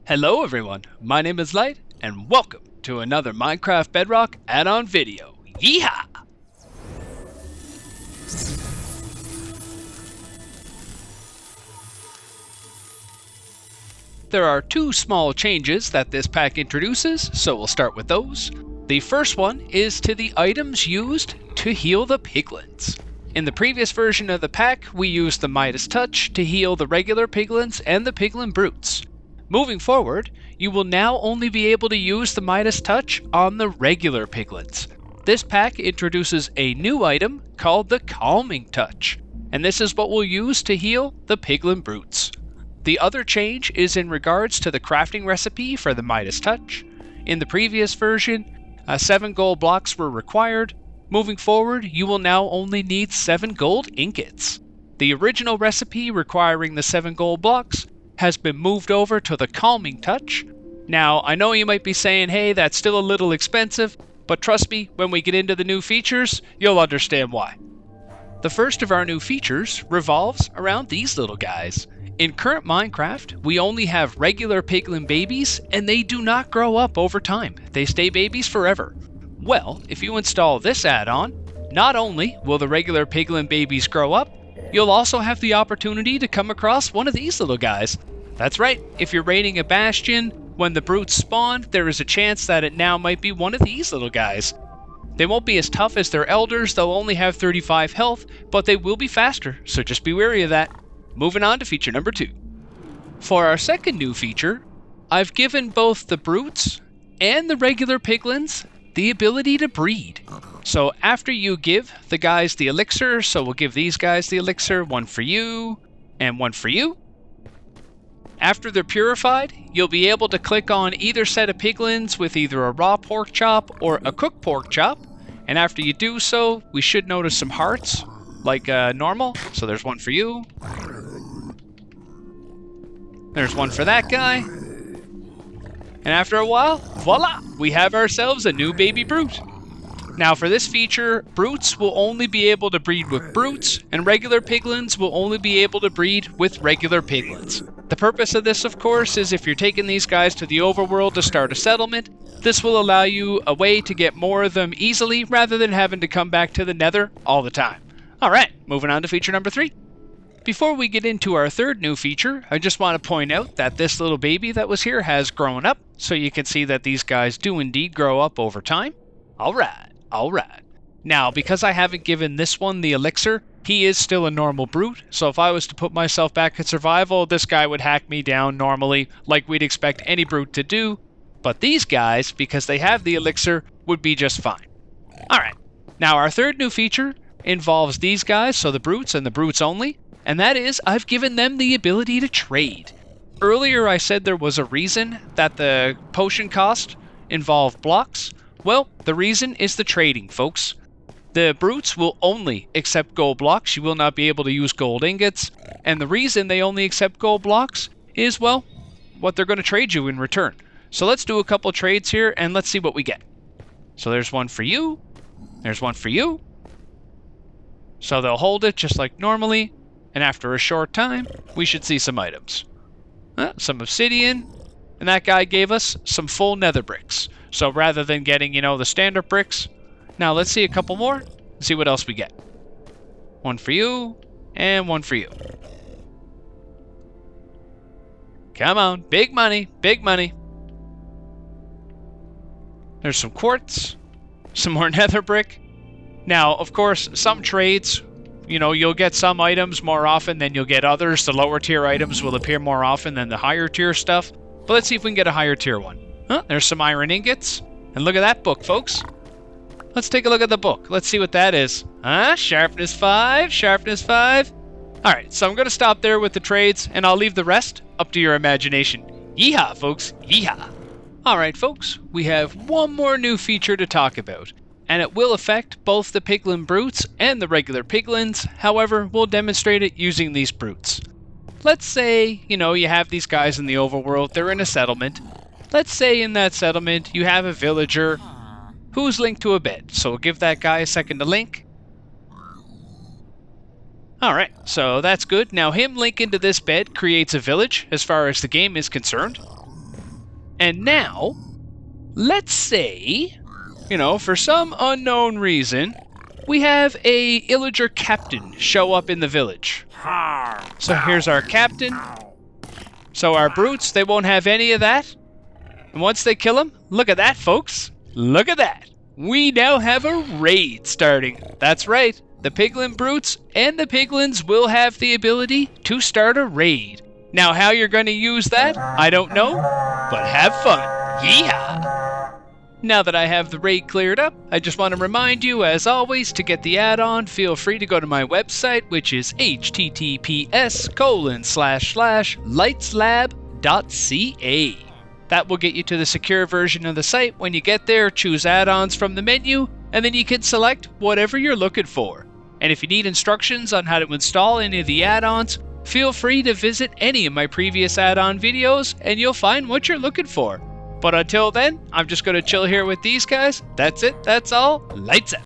Hello everyone, my name is Light, and welcome to another Minecraft Bedrock Addon video. Yeehaw! There are two small changes that this pack introduces, so we'll start with those. The first one is to the items used to heal the piglins. In the previous version of the pack, we used the Midas Touch to heal the regular piglins and the piglin brutes. Moving forward, you will now only be able to use the Midas Touch on the regular piglins. This pack introduces a new item called the Calming Touch, and this is what we'll use to heal the piglin brutes. The other change is in regards to the crafting recipe for the Midas Touch. In the previous version, 7 gold blocks were required. Moving forward, you will now only need 7 gold ingots. The original recipe requiring the 7 gold blocks has been moved over to the Calming Touch. Now, I know you might be saying, hey, that's still a little expensive, but trust me, when we get into the new features, you'll understand why. The first of our new features revolves around these little guys. In current Minecraft, we only have regular piglin babies, and they do not grow up over time. They stay babies forever. Well, if you install this add-on, not only will the regular piglin babies grow up, you'll also have the opportunity to come across one of these little guys. That's right, if you're raiding a bastion, when the brutes spawn, there is a chance that it now might be one of these little guys. They won't be as tough as their elders, they'll only have 35 health, but they will be faster, so just be wary of that. Moving on to feature number 2. For our second new feature, I've given both the brutes and the regular piglins the ability to breed. So after you give the guys the elixir, so we'll give these guys the elixir, one for you, and one for you. After they're purified, you'll be able to click on either set of piglins with either a raw pork chop or a cooked pork chop. And after you do so, we should notice some hearts, like normal. So there's one for you. There's one for that guy. And after a while, voila, we have ourselves a new baby brute. Now for this feature, brutes will only be able to breed with brutes, and regular piglins will only be able to breed with regular piglins. The purpose of this, of course, is if you're taking these guys to the overworld to start a settlement, this will allow you a way to get more of them easily rather than having to come back to the nether all the time. Alright, moving on to feature number 3. Before we get into our third new feature, I just want to point out that this little baby that was here has grown up, so you can see that these guys do indeed grow up over time. Alright. Now, because I haven't given this one the elixir, he is still a normal brute, so if I was to put myself back in survival, this guy would hack me down normally, like we'd expect any brute to do. But these guys, because they have the elixir, would be just fine. Alright, now our third new feature involves these guys, so the brutes and the brutes only, and that is I've given them the ability to trade. Earlier I said there was a reason that the potion cost involved blocks. Well, the reason is the trading, folks. The brutes will only accept gold blocks. You will not be able to use gold ingots. And the reason they only accept gold blocks is, well, what they're going to trade you in return. So let's do a couple trades here and let's see what we get. So there's one for you. There's one for you. So they'll hold it just like normally. And after a short time, we should see some items. Some obsidian. And that guy gave us some full nether bricks. So rather than getting, the standard bricks, now let's see a couple more and see what else we get. One for you, and one for you. Come on, big money, big money. There's some quartz, some more nether brick. Now, of course, some trades, you'll get some items more often than you'll get others. The lower tier items will appear more often than the higher tier stuff. But let's see if we can get a higher tier one. There's some iron ingots. And look at that book, folks. Let's take a look at the book. Let's see what that is. Sharpness 5, sharpness 5. Alright, so I'm going to stop there with the trades, and I'll leave the rest up to your imagination. Yeehaw, folks. Yeehaw. Alright, folks. We have one more new feature to talk about. And it will affect both the piglin brutes and the regular piglins. However, we'll demonstrate it using these brutes. Let's say, you have these guys in the overworld. They're in a settlement. Let's say in that settlement you have a villager who's linked to a bed. So we'll give that guy a second to link. Alright, so that's good. Now him linking to this bed creates a village as far as the game is concerned. And now, let's say, for some unknown reason, we have a illager captain show up in the village. So here's our captain. So our brutes, they won't have any of that. And once they kill him, look at that, folks. Look at that. We now have a raid starting. That's right. The Piglin brutes and the Piglins will have the ability to start a raid. Now, how you're going to use that, I don't know, but have fun. Yeehaw! Now that I have the raid cleared up, I just want to remind you, as always, to get the add-on, feel free to go to my website, which is https://lightslab.ca. That will get you to the secure version of the site. When you get there, choose add-ons from the menu, and then you can select whatever you're looking for. And if you need instructions on how to install any of the add-ons, feel free to visit any of my previous add-on videos, and you'll find what you're looking for. But until then, I'm just going to chill here with these guys. That's it. That's all. Lights out.